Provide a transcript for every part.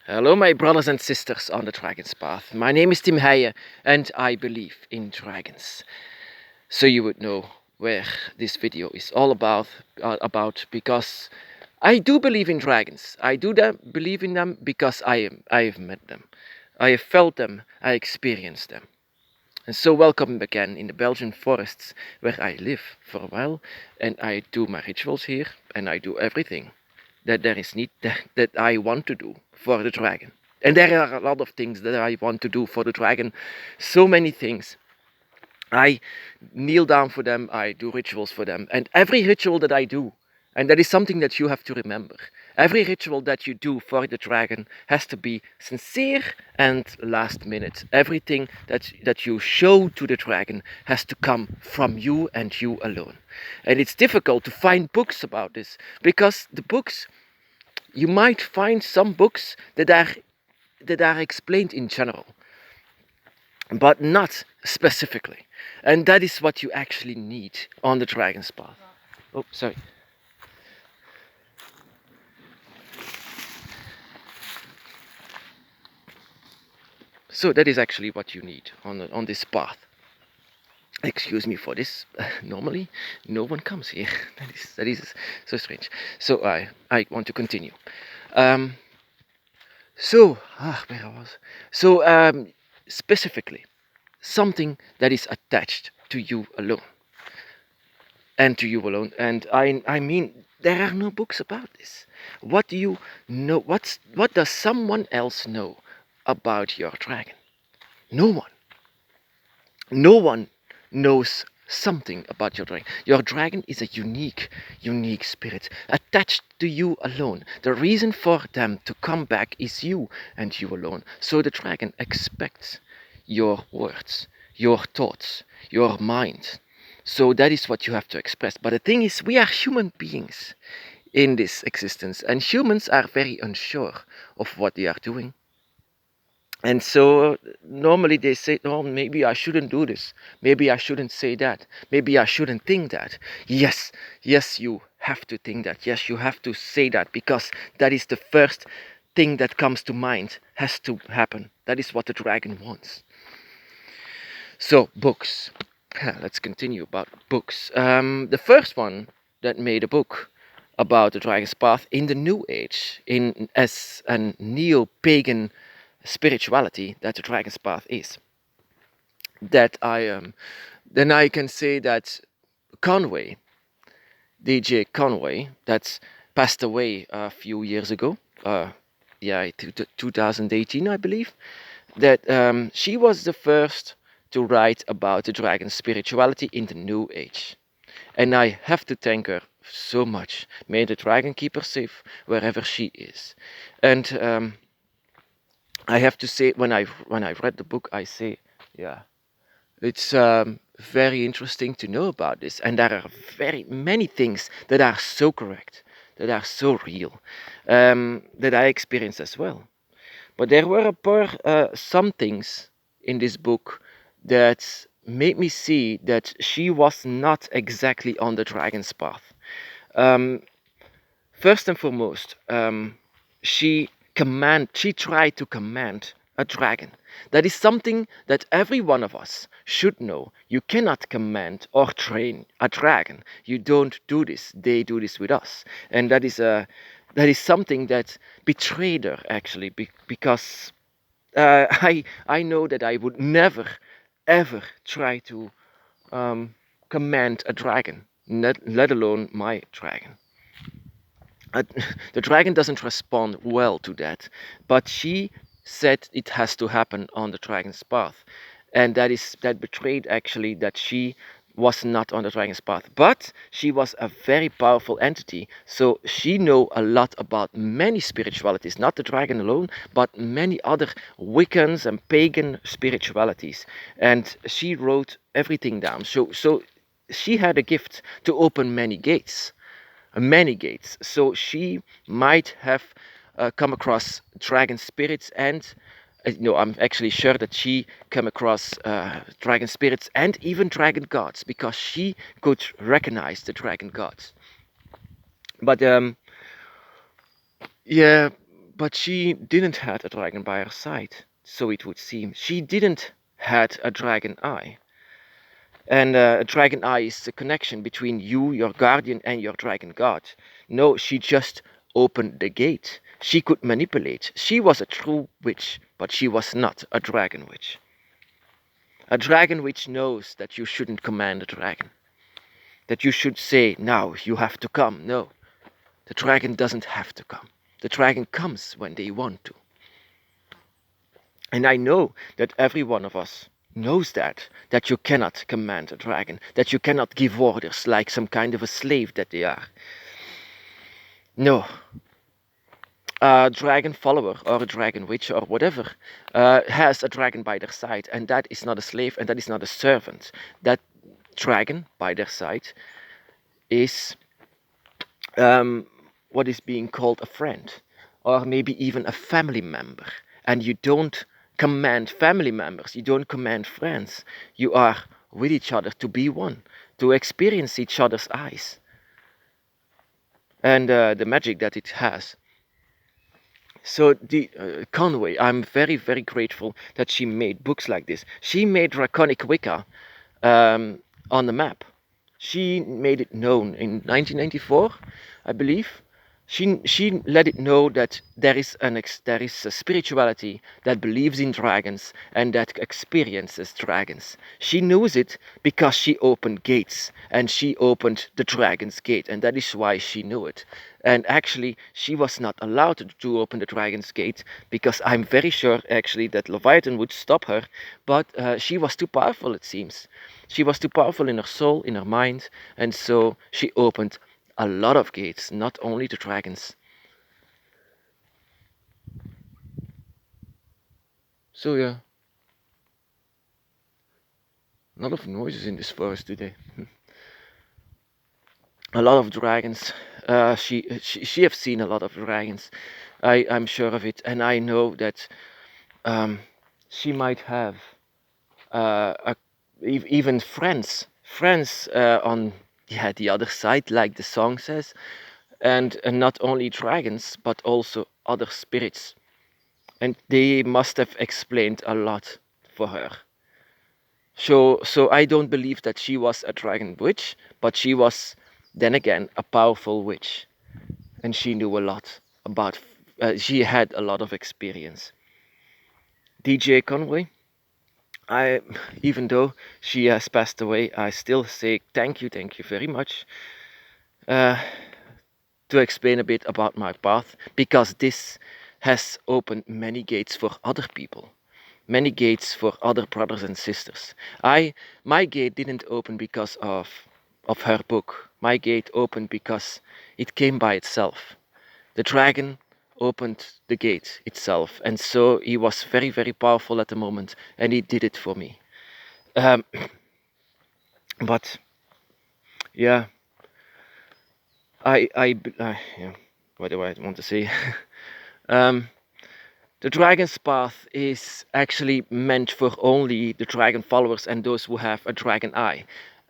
Hello, my brothers and sisters on the Dragon's Path. My name is Tim Heijen, and I believe in dragons. So you would know where this video is all about because I do believe in dragons. I do believe in them because I have met them, I have felt them, I experienced them. And so welcome again in the Belgian forests where I live for a while, and I do my rituals here, and I do everything that there is need that I want to do for the dragon. And there are a lot of things that I want to do for the dragon. So many things. I kneel down for them, I do rituals for them. And every ritual that I do, and that is something that you have to remember, every ritual that you do for the dragon has to be sincere and last minute. Everything that you show to the dragon has to come from you and you alone. And it's difficult to find books about this because the books, you might find some books that are explained in general, but not specifically. And that is what you actually need on the Dragon's Path. Oh, sorry. So that is actually what you need on this path. Excuse me for this. Normally, no one comes here. That is so strange. So I want to continue. Where I was. Specifically, something that is attached to you alone. And to you alone. And I mean, there are no books about this. What do you know? What does someone else know about your dragon? No one. No one knows something about your dragon. Your dragon is a unique spirit attached to you alone. The reason for them to come back is you and you alone. So the dragon expects your words, your thoughts, your mind. So that is what you have to express. But the thing is, we are human beings in this existence, and humans are very unsure of what they are doing. And so normally they say, oh, maybe I shouldn't do this. Maybe I shouldn't say that. Maybe I shouldn't think that. Yes, you have to think that. Yes, you have to say that because that is the first thing that comes to mind, has to happen. That is what the dragon wants. So, books. Let's continue about books. The first one that made a book about the Dragon's Path in the New Age, as a neo-pagan spirituality that the Dragon's Path is. That then I can say that Conway, D.j Conway, that's passed away a few years ago. 2018, I believe. That she was the first to write about the dragon spirituality in the New Age. And I have to thank her so much. May the dragon keep her safe wherever she is. And I have to say, when I read the book, I say, yeah, it's very interesting to know about this. And there are very many things that are so correct, that are so real, that I experienced as well. But there were some things in this book that made me see that she was not exactly on the dragon's path. First and foremost, she tried to command a dragon. That is something that every one of us should know. You cannot command or train a dragon. You don't do this. They do this with us, and that is something that betrayed her actually, because I know that I would never ever try to command a dragon, let alone my dragon. The dragon doesn't respond well to that, but she said it has to happen on the dragon's path, and that betrayed actually that she was not on the dragon's path, but she was a very powerful entity, so she know a lot about many spiritualities, not the dragon alone, but many other Wiccans and pagan spiritualities, and she wrote everything down. So she had a gift to open many gates. So she might have come across dragon spirits, and I'm actually sure that she came across dragon spirits and even dragon gods, because she could recognize the dragon gods. But yeah, but she didn't have a dragon by her side, so it would seem. She didn't had a dragon eye. And a dragon eye is the connection between you, your guardian, and your dragon god. No, she just opened the gate. She could manipulate. She was a true witch, but she was not a dragon witch. A dragon witch knows that you shouldn't command a dragon. That you should say, now you have to come. No, the dragon doesn't have to come. The dragon comes when they want to. And I know that every one of us knows that you cannot command a dragon, that you cannot give orders like some kind of a slave that they are. No. A dragon follower or a dragon witch or whatever has a dragon by their side, and that is not a slave and that is not a servant. That dragon by their side is what is being called a friend, or maybe even a family member. And you don't command family members, you don't command friends. You are with each other to be one, to experience each other's eyes. And the magic that it has. So the Conway, I'm very, very grateful that she made books like this. She made Draconic Wicca on the map. She made it known in 1994, I believe. She let it know that there is a spirituality that believes in dragons and that experiences dragons. She knows it because she opened gates, and she opened the dragon's gate, and that is why she knew it. And actually, she was not allowed to open the dragon's gate because I'm very sure actually that Leviathan would stop her, but she was too powerful, it seems. She was too powerful in her soul, in her mind, and so she opened a lot of gates, not only the dragons. So yeah, a lot of noises in this forest today. A lot of dragons. She have seen a lot of dragons. I'm sure of it, and I know that she might have even friends on the other side, like the song says, and not only dragons but also other spirits, and they must have explained a lot for her. So I don't believe that she was a dragon witch, but she was then again a powerful witch, and she knew a lot about. She had a lot of experience. D.j Conway. I, even though she has passed away, I still say thank you very much to explain a bit about my path, because this has opened many gates for other people, many gates for other brothers and sisters. My gate didn't open because of her book. My gate opened because it came by itself. The dragon opened the gate itself, and so he was very, very powerful at the moment, and he did it for me. Um, but yeah, yeah, what do I want to say? um, the dragon's path is actually meant for only the dragon followers and those who have a dragon eye.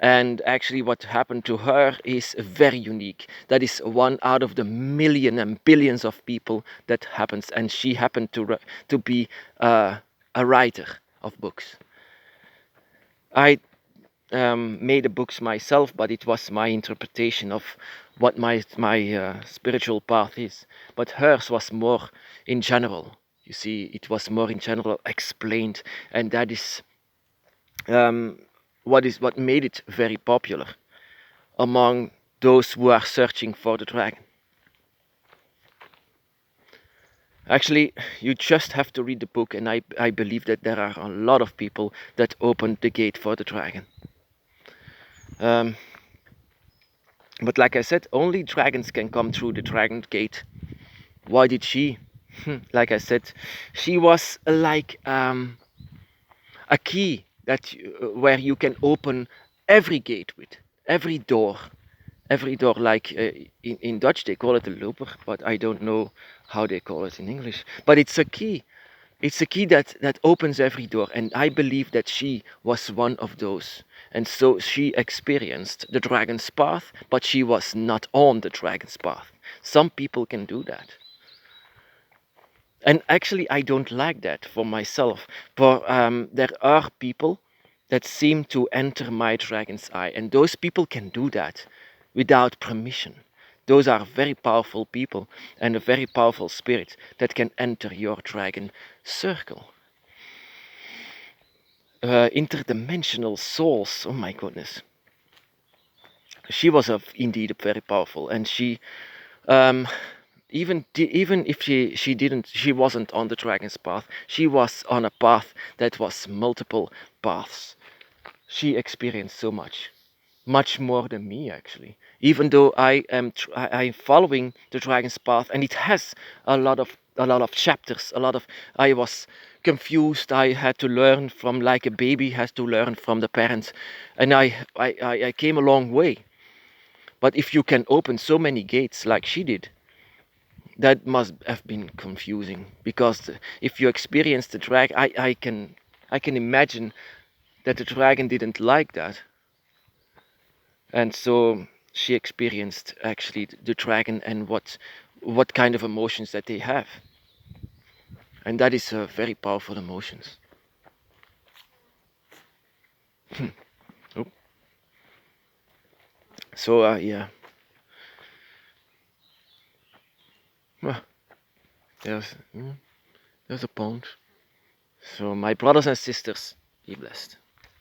And actually, what happened to her is very unique. That is one out of the million and billions of people that happens, and she happened to be a writer of books. I made the books myself, but it was my interpretation of what my spiritual path is. But hers was more in general. You see, it was more in general explained, and that is what made it very popular among those who are searching for the dragon. Actually, you just have to read the book, and I believe that there are a lot of people that opened the gate for the dragon. But like I said, only dragons can come through the dragon gate. Why did she? Like I said, she was like a key that where you can open every gate with, every door. Every door, like in Dutch they call it a loper, but I don't know how they call it in English. But it's a key. It's a key that opens every door, and I believe that she was one of those. And so she experienced the dragon's path, but she was not on the dragon's path. Some people can do that. And actually, I don't like that for myself. For there are people that seem to enter my dragon's eye, and those people can do that without permission. Those are very powerful people and a very powerful spirit that can enter your dragon circle. Interdimensional souls. Oh my goodness. She was indeed very powerful, and she um, even if she wasn't on the dragon's path, she was on a path that was multiple paths. She experienced so much more than me actually. Even though I'm following the dragon's path, and it has a lot of chapters, a lot of I was confused. I had to learn from like a baby has to learn from the parents, and I came a long way. But if you can open so many gates like she did, that must have been confusing because if you experience the dragon, I can imagine that the dragon didn't like that, and so she experienced actually the dragon and what kind of emotions that they have, and that is very powerful emotions. Oh. So yeah, well, there's a pond. So my brothers and sisters, be blessed.